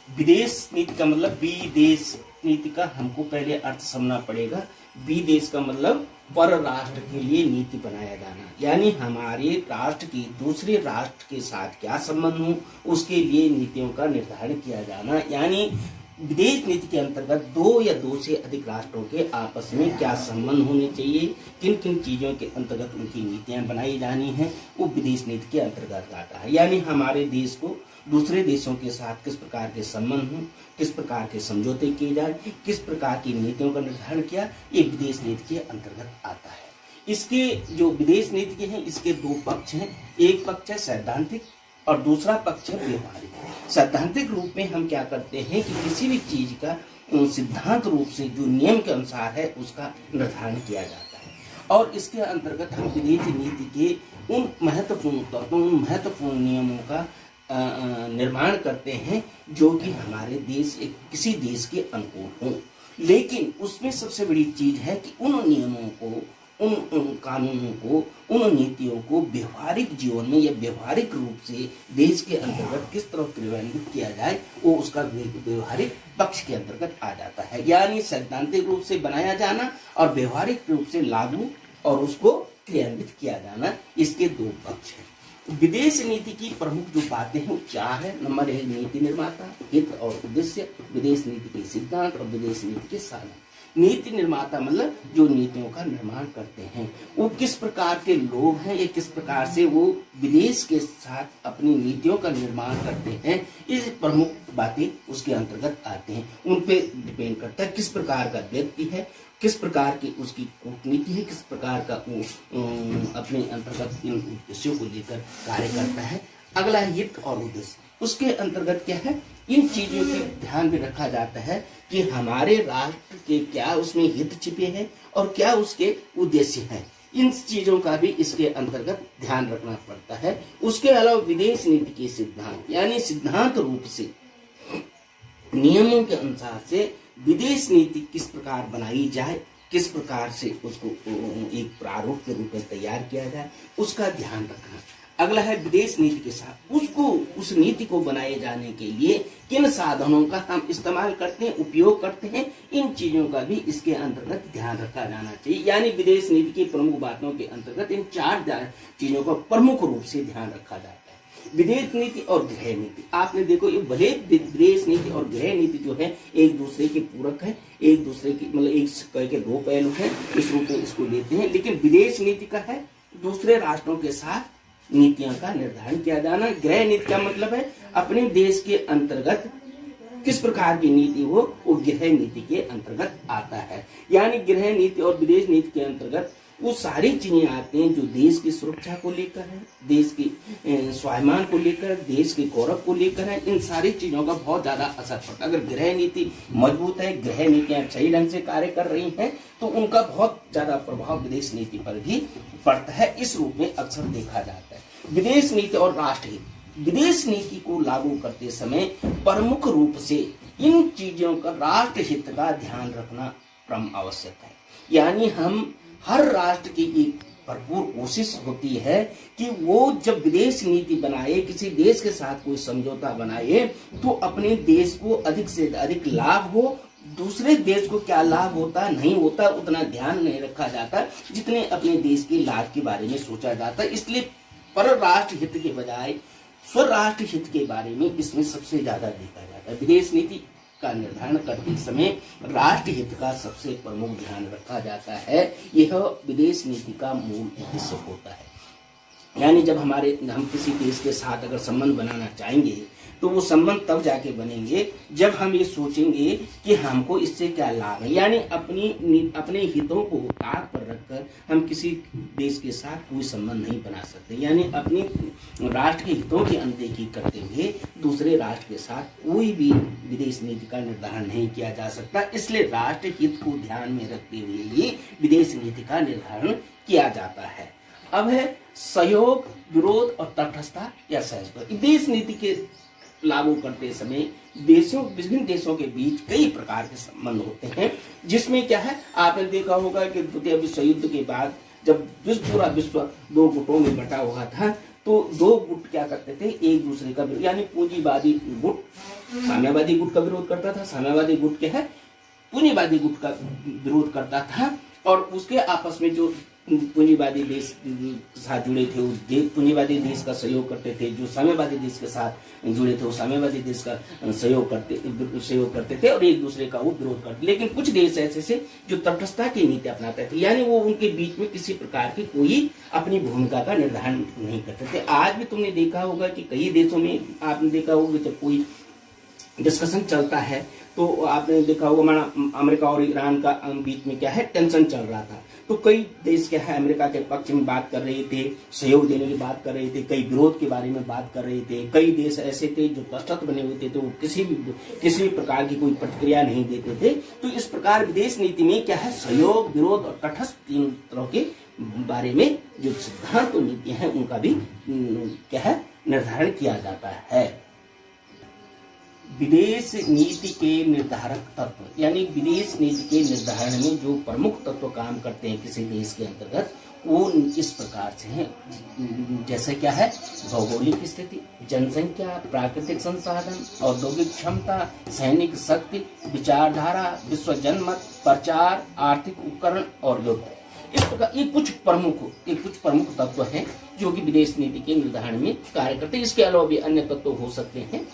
विदेश नीति का मतलब विदेश नीति का हमको पहले अर्थ समझना पड़ेगा। विदेश का मतलब पर राष्ट्र के लिए नीति बनाया जाना, यानी हमारे राष्ट्र की दूसरे राष्ट्र के साथ क्या संबंध हो उसके लिए नीतियों का निर्धारण किया जाना। यानी विदेश नीति के अंतर्गत दो या दो से अधिक राष्ट्रों के आपस में क्या संबंध होने चाहिए, किन किन चीजों के अंतर्गत उनकी नीतियां बनाई जानी हैं, वो विदेश नीति के अंतर्गत आता है। यानी हमारे देश को दूसरे देशों के साथ किस प्रकार के संबंध हों, किस प्रकार के समझौते किए जाए, किस प्रकार की नीतियों का निर्धारण किया, ये विदेश नीति के अंतर्गत आता है। इसके जो विदेश नीति के हैं इसके दो पक्ष हैं, एक पक्ष है सैद्धांतिक और दूसरा पक्ष है व्यवहारिक। सैद्धांतिक रूप में हम क्या करते हैं कि किसी भी चीज का सिद्धांत रूप से जो नियम के अनुसार है उसका निर्धारण किया जाता है, और इसके अंतर्गत हम विदेश नीति के उन महत्वपूर्ण तत्वों, उन महत्वपूर्ण नियमों का निर्माण करते हैं जो कि हमारे देश किसी देश के अनुकूल हों। लेकिन उसमें सबसे बड़ी चीज है कि उन नियमों को, उन कानूनों को, उन नीतियों को व्यवहारिक जीवन में या व्यवहारिक रूप से देश के अंतर्गत किस तरह क्रियान्वित किया जाए, वो उसका व्यवहारिक पक्ष के अंतर्गत आ जाता है। यानी सैद्धांतिक रूप से बनाया जाना और व्यवहारिक रूप से लागू और उसको क्रियान्वित किया जाना, इसके दो पक्ष हैं। विदेश नीति की प्रमुख जो बातें हैं वो चार है। नंबर 1 नीति निर्माता, हित और उद्देश्य, विदेश नीति के सिद्धांत और विदेश नीति के साधन। नीति निर्माता मतलब जो नीतियों का निर्माण करते हैं वो किस प्रकार के लोग हैं या किस प्रकार से वो विदेश के साथ अपनी नीतियों का निर्माण करते हैं, ये प्रमुख बातें उसके अंतर्गत आते हैं। उन पे डिपेंड करता है किस प्रकार का व्यक्ति है, किस प्रकार की उसकी कूटनीति है, किस प्रकार का वो अपने अंतर्गत इन उद्देश्यों को लेकर कार्य करता है। अगला है हित और उद्देश्य। उसके अंतर्गत क्या है, इन चीजों के ध्यान में रखा जाता है कि हमारे राष्ट्र के क्या उसमें हित छिपे हैं और क्या उसके उद्देश्य हैं। इन चीजों का भी इसके अंतर्गत ध्यान रखना पड़ता है। उसके अलावा विदेश नीति के सिद्धांत, यानी सिद्धांत रूप से नियमों के अनुसार से विदेश नीति किस प्रकार बनाई जाए, किस प्रकार से उसको एक प्रारूप के रूप में तैयार किया जाए, उसका ध्यान रखना। अगला है विदेश नीति के साथ उसको, उस नीति को बनाए जाने के लिए किन साधनों का हम इस्तेमाल करते हैं, उपयोग करते हैं, इन चीजों का भी इसके अंतर्गत ध्यान रखा जाना चाहिए। यानी विदेश नीति की प्रमुख बातों के अंतर्गत इन चार चीजों का प्रमुख रूप से ध्यान रखा जाता है। विदेश नीति और गृह नीति, आपने देखो ये भले विदेश नीति और गृह नीति जो है एक दूसरे के पूरक है, एक दूसरे की मतलब एक सिक्के के दो पहलू हैं, इस रूप में इसको लेते हैं। लेकिन विदेश नीति का है दूसरे राष्ट्रों के साथ नीतियों का निर्धारण किया जाना। गृह नीति का मतलब है अपने देश के अंतर्गत किस प्रकार की नीति हो, वो गृह नीति के अंतर्गत आता है। यानी गृह नीति और विदेश नीति के अंतर्गत वो सारी चीजें आती हैं जो देश की सुरक्षा को लेकर है, देश की स्वाभिमान को लेकर, देश के गौरव को लेकर है। इन सारी चीजों का बहुत ज्यादा असर पड़ता है। अगर गृह नीति मजबूत है, गृह नीतियां सही ढंग से कार्य कर रही हैं, तो उनका बहुत ज्यादा प्रभाव विदेश नीति पर भी पड़ता है। इस रूप में अक्सर देखा जाता है। विदेश नीति और राष्ट्र हित, विदेश नीति को लागू करते समय प्रमुख रूप से इन चीजों का राष्ट्र हित का ध्यान रखना परम आवश्यक है। यानी हम हर राष्ट्र की एक भरपूर कोशिश होती है कि वो जब विदेश नीति बनाए, किसी देश के साथ कोई समझौता बनाए, तो अपने देश को अधिक से अधिक लाभ हो। दूसरे देश को क्या लाभ होता नहीं होता उतना ध्यान नहीं रखा जाता जितने अपने देश के लाभ के बारे में सोचा जाता है। इसलिए पर राष्ट्र हित के बजाय स्वराष्ट्र हित के बारे में इसमें सबसे ज्यादा देखा जाता है। विदेश नीति का निर्धारण करते समय राष्ट्र हित का सबसे प्रमुख ध्यान रखा जाता है। यह विदेश नीति का मूल उद्देश्य होता है। यानी जब हम किसी देश के साथ अगर संबंध बनाना चाहेंगे तो वो संबंध तब जाके बनेंगे जब हम ये सोचेंगे कि हमको इससे क्या लाभ है। यानी अपने हितों को ताक पर रखकर हम किसी देश के साथ कोई संबंध नहीं बना सकते। यानी अपनी राष्ट्र के हितों की अनदेखी करते हुए दूसरे राष्ट्र के साथ कोई भी विदेश नीति का निर्धारण नहीं किया जा सकता। इसलिए राष्ट्र हित को ध्यान में रखते हुए ही विदेश नीति का निर्धारण किया जाता है। अब है सहयोग, विरोध और तटस्थता या सहजता। विदेश नीति के लागू करते समय विभिन्न देशों के बीच कई प्रकार के संबंध होते हैं, जिसमें क्या है, आपने देखा होगा कि द्वितीय विश्व युद्ध के बाद जब पूरा विश्व दो गुटों में बटा हुआ था, तो दो गुट क्या करते थे, एक दूसरे का, यानी पूंजीवादी गुट साम्यवादी गुट का विरोध करता था। साम्यवादी गुट क्या है, पूंजीवादी गुट का विरोध करता था, और उसके आपस में जो पूंजीवादी देश के साथ जुड़े थे वो पूंजीवादी देश का सहयोग करते थे, जो साम्यवादी देश के साथ जुड़े थे वो साम्यवादी देश का सहयोग करते थे, और एक दूसरे का वो विरोध करते। लेकिन कुछ देश ऐसे थे जो तटस्थता की नीति अपनाते थे, यानी वो उनके बीच में किसी प्रकार की कोई अपनी भूमिका का निर्धारण नहीं करते थे। आज भी तुमने देखा होगा कि कई देशों में आपने देखा होगा जब कोई डिस्कशन चलता है तो आपने देखा होगा अमेरिका और ईरान का बीच में क्या है, टेंशन चल रहा था। तो कई देश क्या है अमेरिका के पक्ष में बात कर रहे थे, सहयोग देने की बात कर रहे थे, कई विरोध के बारे में बात कर रहे थे। कई देश ऐसे थे जो तटस्थ बने हुए थे, तो किसी भी प्रकार की कोई प्रतिक्रिया नहीं देते थे। तो इस प्रकार विदेश नीति में क्या है, सहयोग, विरोध और तटस्थ तीन तरह के बारे में जो सिद्धांत और नीतियां हैं उनका भी क्या है निर्धारण किया जाता है। विदेश नीति के निर्धारक तत्व, यानी विदेश नीति के निर्धारण में जो प्रमुख तत्व काम करते हैं किसी देश के अंतर्गत, वो इस प्रकार से हैं। जैसे क्या है, भौगोलिक स्थिति, जनसंख्या, प्राकृतिक संसाधन, औद्योगिक क्षमता, सैनिक शक्ति, विचारधारा, विश्व जनमत, प्रचार, आर्थिक उपकरण और युद्ध। इस प्रकार ये कुछ प्रमुख तत्व हैं जो कि विदेश नीति के निर्धारण में कार्य करते हैं। इसके अलावा भी अन्य तत्व हो सकते हैं।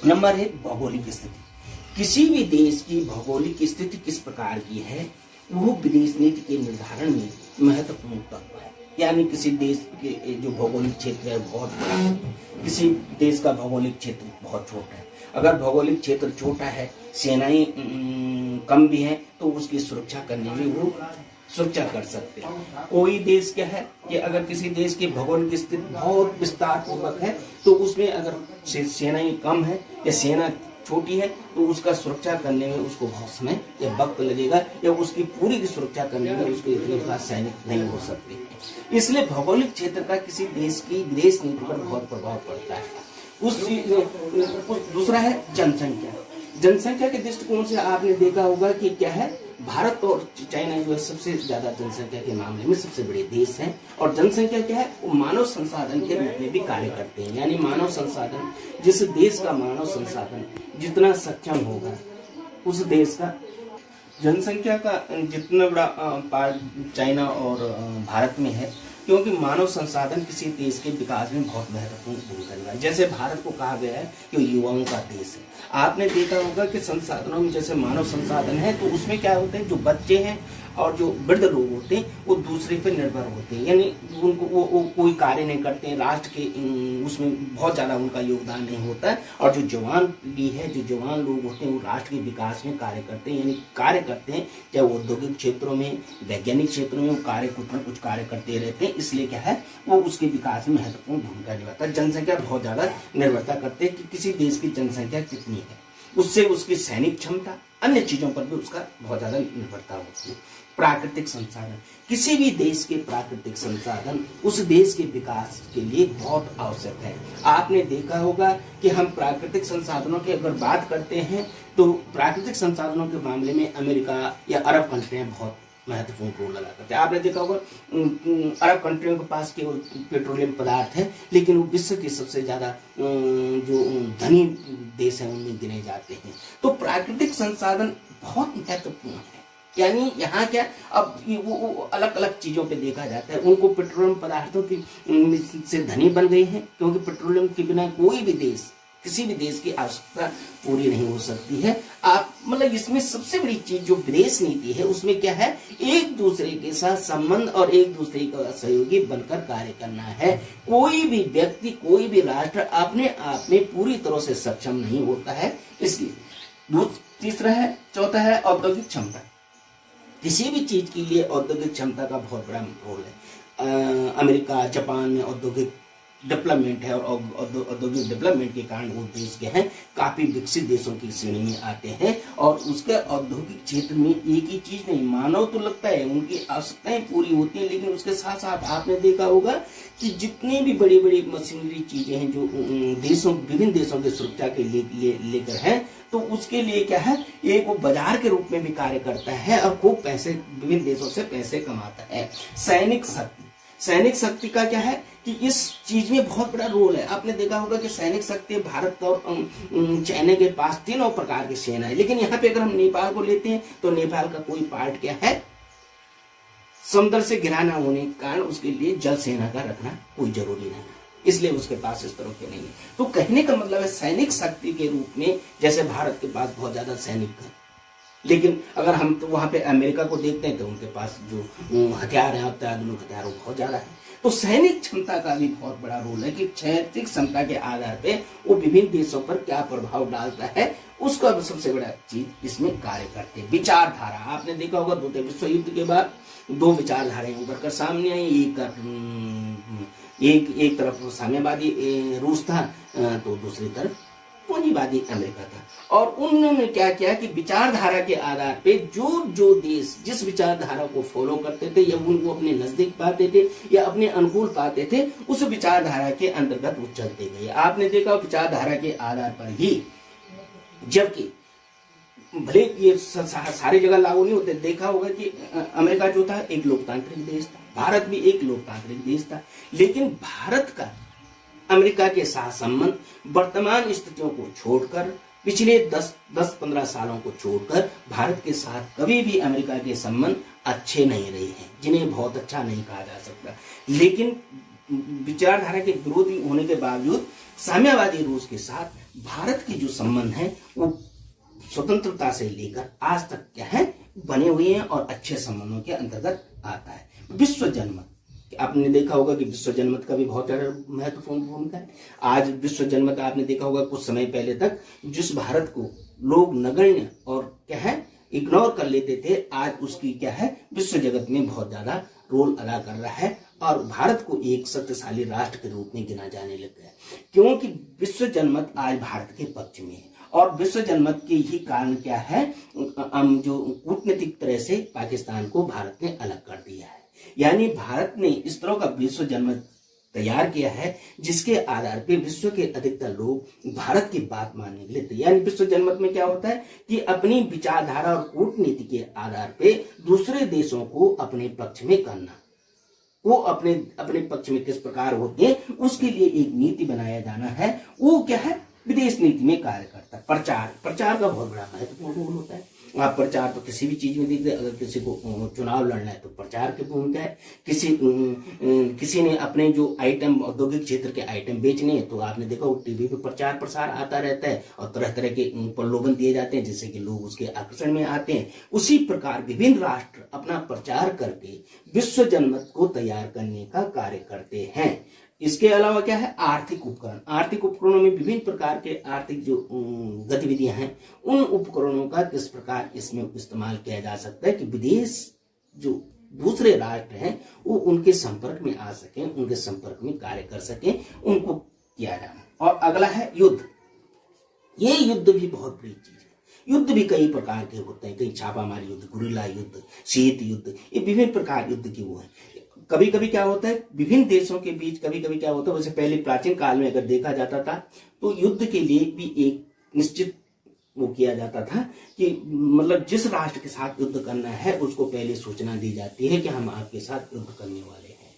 नंबर 1, भौगोलिक स्थिति। किसी भी देश की भौगोलिक स्थिति किस प्रकार की है, वो विदेश नीति के निर्धारण में महत्वपूर्ण तत्व है। यानी किसी देश के जो भौगोलिक क्षेत्र है बहुत बड़ा है, किसी देश का भौगोलिक क्षेत्र बहुत छोटा है। अगर भौगोलिक क्षेत्र छोटा है, सेनाएं कम भी हैं, तो उसकी सुरक्षा करने में वो सुरक्षा कर सकते हैं। कोई देश क्या है कि अगर किसी देश की भौगोलिक स्थिति बहुत विस्तार पूर्वक है, तो उसमें अगर सेनाएं कम है या सेना छोटी है, तो उसका सुरक्षा करने में उसको बहुत समय या वक्त लगेगा, या उसकी पूरी की सुरक्षा करने में उसको इतने खास सैनिक नहीं हो सकते। इसलिए भौगोलिक क्षेत्र का किसी देश की विदेश नीति पर बहुत प्रभाव पड़ता है। दूसरा है जनसंख्या। जनसंख्या के दृष्टिकोण से आपने देखा होगा कि क्या है, भारत और चाइना जो है सबसे ज्यादा जनसंख्या के मामले में सबसे बड़े देश हैं। और जनसंख्या क्या है, वो मानव संसाधन के रूप में भी कार्य करते हैं। यानी मानव संसाधन, जिस देश का मानव संसाधन जितना सक्षम होगा, उस देश का जनसंख्या का जितना बड़ा पार्ट चाइना और भारत में है, क्योंकि मानव संसाधन किसी देश के विकास में बहुत महत्वपूर्ण भूमिका निभाता है। जैसे भारत को कहा गया है कि युवाओं का देश है। आपने देखा होगा कि संसाधनों में जैसे मानव संसाधन है, तो उसमें क्या होते हैं, जो बच्चे हैं और जो वृद्ध लोग होते हैं वो दूसरे पर निर्भर होते हैं। यानी उनको वो कोई कार्य नहीं करते हैं, राष्ट्र के उसमें बहुत ज़्यादा उनका योगदान नहीं होता है। और जो जवान भी है, जो जवान लोग होते हैं, वो राष्ट्र के विकास में कार्य करते हैं। यानी कार्य करते हैं, चाहे वो औद्योगिक क्षेत्रों में, वैज्ञानिक क्षेत्रों में, वो कुछ न कुछ कार्य करते रहते हैं। इसलिए क्या है, वो उसके विकास में महत्वपूर्ण भूमिका निभाता है। जनसंख्या बहुत ज़्यादा निर्भरता करते हैं कि किसी देश की जनसंख्या कितनी है, उससे उसकी सैनिक क्षमता, अन्य चीजों पर भी उसका बहुत ज्यादा निर्भरता होती है। प्राकृतिक संसाधन, किसी भी देश के प्राकृतिक संसाधन उस देश के विकास के लिए बहुत आवश्यक है। आपने देखा होगा कि हम प्राकृतिक संसाधनों की अगर बात करते हैं, तो प्राकृतिक संसाधनों के मामले में अमेरिका या अरब कंट्रियां बहुत महत्वपूर्ण रोल अदा करते हैं। आपने देखा होगा अरब कंट्रियों के पास केवल पेट्रोलियम पदार्थ है, लेकिन वो विश्व के सबसे ज्यादा जो धनी देश हैं उनमें गिने जाते हैं। तो प्राकृतिक संसाधन बहुत महत्वपूर्ण है। यानी यहाँ क्या, अब वो अलग अलग चीजों पे देखा जाता है। उनको पेट्रोलियम पदार्थों की से धनी बन गई है, क्योंकि पेट्रोलियम के बिना कोई भी देश, किसी भी देश की आवश्यकता पूरी नहीं हो सकती है। आप मतलब इसमें सबसे बड़ी चीज जो विदेश नीति है, उसमें क्या है, एक दूसरे के साथ संबंध और एक दूसरे का सहयोगी बनकर कार्य करना है। कोई भी व्यक्ति, कोई भी राष्ट्र अपने आप में पूरी तरह से सक्षम नहीं होता है। इसलिए तीसरा है, चौथा है औद्योगिक क्षमता। किसी भी चीज के लिए औद्योगिक क्षमता का बहुत बड़ा रोल है। अमेरिका, जापान में औद्योगिक डेवलपमेंट है, और औद्योगिक डेवलपमेंट के कारण वो देश के हैं काफी विकसित देशों की श्रेणी में आते हैं। और उसके औद्योगिक क्षेत्र में एक ही चीज नहीं, मानव तो लगता है उनकी आवश्यकताएं पूरी होती हैं, लेकिन उसके साथ साथ आपने देखा होगा कि जितनी भी बड़ी बड़ी मशीनरी चीजें हैं जो विभिन्न देशों की सुरक्षा के लिए लेकर है, तो उसके लिए क्या है, एक वो बाजार के रूप में भी कार्य करता है और खूब पैसे, विभिन्न देशों से पैसे कमाता है। सैनिक शक्ति का क्या है कि इस चीज में बहुत बड़ा रोल है। आपने देखा होगा कि सैनिक शक्ति भारत और चाइना के पास तीनों प्रकार की सेना है, लेकिन यहाँ पे अगर हम नेपाल को लेते हैं तो नेपाल का कोई पार्ट क्या है, समुद्र से घिरा ना होने के कारण उसके लिए जल सेना का रखना कोई जरूरी नहीं, इसलिए उसके पास इस तरह के नहीं है। तो कहने का मतलब है सैनिक शक्ति के रूप में जैसे भारत के पास बहुत ज्यादा सैनिक है, लेकिन अगर हम तो वहां पे अमेरिका को देखते हैं तो उनके पास जो हथियार हैं, अत्याधुनिक हथियार, वो बहुत ज्यादा है। तो सैनिक क्षमता का भी बहुत बड़ा रोल है कि सैनिक क्षमता के आधार पे वो विभिन्न देशों पर क्या प्रभाव डालता है, उसका भी सबसे बड़ा चीज इसमें कार्य करते हैं। विचारधारा, आपने देखा होगा द्वितीय विश्व युद्ध के बाद दो विचारधाराएं उभर कर सामने आई। एक तरफ साम्यवादी रूस था तो दूसरी तरफ पूंजीवादी अमेरिका था। और उन्होंने क्या किया कि विचारधारा के आधार पे जो देश जिस विचारधारा को फॉलो करते थे या उनको अपने नजदीक पाते थे या अपने अनुकूल पाते थे, उस विचारधारा के अंतर्गत वो चलते गए। आपने देखा विचारधारा के आधार पर ही, जबकि भले ये सारी जगह लागू नहीं होते, देखा होगा कि अमेरिका जो था एक लोकतांत्रिक देश था, भारत भी एक लोकतांत्रिक देश था, लेकिन भारत का अमेरिका के साथ संबंध वर्तमान स्थितियों को छोड़कर, पिछले 10-15 सालों को छोड़कर भारत के साथ कभी भी अमेरिका के संबंध अच्छे नहीं रहे हैं, जिन्हें बहुत अच्छा नहीं कहा जा सकता। लेकिन विचारधारा के विरोधी होने के बावजूद साम्यवादी रूस के साथ भारत के जो संबंध है वो स्वतंत्रता से लेकर आज तक क्या है बने हुए हैं और अच्छे संबंधों के अंतर्गत आता है। विश्व जनमत, आपने देखा होगा कि विश्व जनमत का भी बहुत ज्यादा महत्वपूर्ण भूमिका है। आज विश्व जनमत आपने देखा होगा कुछ समय पहले तक जिस भारत को लोग नगण्य और क्या है इग्नोर कर लेते थे, आज उसकी क्या है विश्व जगत में बहुत ज्यादा रोल अदा कर रहा है और भारत को एक शक्तिशाली राष्ट्र के रूप में गिना जाने लग गया, क्योंकि विश्व जनमत आज भारत के पक्ष में है। और विश्व जनमत के ही कारण क्या है, जो कूटनीतिक तरह से पाकिस्तान को भारत ने अलग कर दिया है। यानी भारत ने इस तरह का विश्व जनमत तैयार किया है जिसके आधार पे विश्व के अधिकतर लोग भारत की बात मानने के लिए तैयार। विश्व जनमत में क्या होता है कि अपनी विचारधारा और कूटनीति के आधार पे दूसरे देशों को अपने पक्ष में करना, वो अपने पक्ष में किस प्रकार होते हैं उसके लिए एक नीति बनाया जाना है। वो क्या है विदेश नीति में कार्य करता है। प्रचार का बहुत बड़ा महत्वपूर्ण रोल होता है। आप प्रचार तो किसी भी चीज में देखते हैं, अगर किसी को चुनाव लड़ना है तो प्रचार की भूमिका है। किसी ने अपने जो आइटम औद्योगिक क्षेत्र के आइटम बेचने हैं तो आपने देखा वो टीवी पे प्रचार प्रसार आता रहता है और तरह तरह के प्रलोभन दिए जाते हैं जिससे कि लोग उसके आकर्षण में आते हैं। उसी प्रकार विभिन्न राष्ट्र अपना प्रचार करके विश्व जनमत को तैयार करने का कार्य करते हैं। इसके अलावा क्या है आर्थिक उपकरण। आर्थिक उपकरणों में विभिन्न प्रकार के आर्थिक जो गतिविधियां हैं उन उपकरणों का किस प्रकार इसमें इस्तेमाल किया जा सकता है कि विदेश जो दूसरे राष्ट्र हैं वो उनके संपर्क में आ सके, उनके संपर्क में कार्य कर सके, उनको किया जाना। और अगला है युद्ध। ये युद्ध भी बहुत बड़ी चीज है। युद्ध भी कई प्रकार के होते हैं, कई छापामारी युद्ध, गुरिल्ला युद्ध, शीत युद्ध, ये विभिन्न प्रकार युद्ध की वो है। कभी कभी क्या होता है विभिन्न देशों के बीच, कभी कभी क्या होता है वैसे पहले प्राचीन काल में अगर देखा जाता था तो युद्ध के लिए भी एक निश्चित वो किया जाता था कि मतलब जिस राष्ट्र के साथ युद्ध करना है उसको पहले सूचना दी जाती है कि हम आपके साथ युद्ध करने वाले हैं।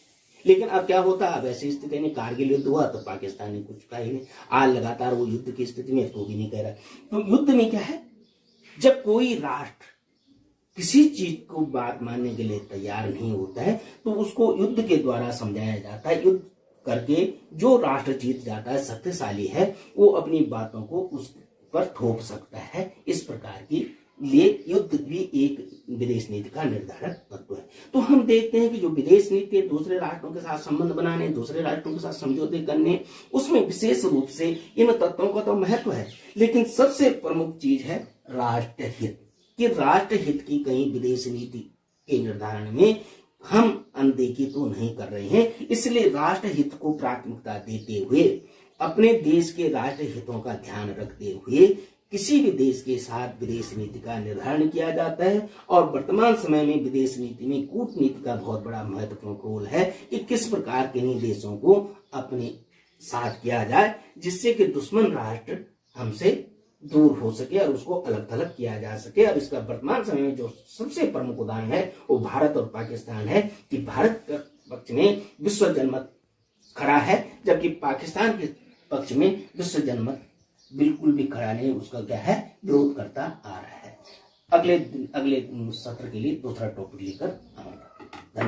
लेकिन अब क्या होता है, अब ऐसी स्थिति में कारगिल युद्ध हुआ तो पाकिस्तान ने कुछ कहा ही नहीं, आज लगातार वो युद्ध की स्थिति में तो भी नहीं कह रहा। तो युद्ध में क्या है, जब कोई राष्ट्र किसी चीज को बात मानने के लिए तैयार नहीं होता है तो उसको युद्ध के द्वारा समझाया जाता है। युद्ध करके जो राष्ट्र जीत जाता है, शक्तिशाली है, वो अपनी बातों को उस पर थोप सकता है। इस प्रकार की लिए युद्ध भी एक विदेश नीति का निर्धारक तत्व है। तो हम देखते हैं कि जो विदेश नीति है दूसरे राष्ट्रों के साथ संबंध बनाने, दूसरे राष्ट्रों के साथ समझौते करने, उसमें विशेष रूप से इन तत्वों का तो महत्व है, लेकिन सबसे प्रमुख चीज है राष्ट्रहित। कि राष्ट्रहित की कहीं विदेश नीति के निर्धारण में हम अनदेखी तो नहीं कर रहे हैं। इसलिए राष्ट्रहित को प्राथमिकता देते हुए, अपने देश के राष्ट्र हितों का ध्यान रखते हुए किसी भी देश के साथ विदेश नीति का निर्धारण किया जाता है। और वर्तमान समय में विदेश नीति में कूटनीति का बहुत बड़ा महत्वपूर्ण रोल है कि किस प्रकार के देशों को अपने साथ किया जाए जिससे कि दुश्मन राष्ट्र हमसे दूर हो सके और उसको अलग थलग किया जा सके। और इसका वर्तमान समय में जो सबसे प्रमुख उदाहरण है वो भारत और पाकिस्तान है कि भारत के पक्ष में विश्व जनमत खड़ा है, जबकि पाकिस्तान के पक्ष में विश्व जनमत बिल्कुल भी खड़ा नहीं, उसका क्या है, विरोध करता आ रहा है। अगले सत्र के लिए दूसरा टॉपिक लेकर आऊंगा।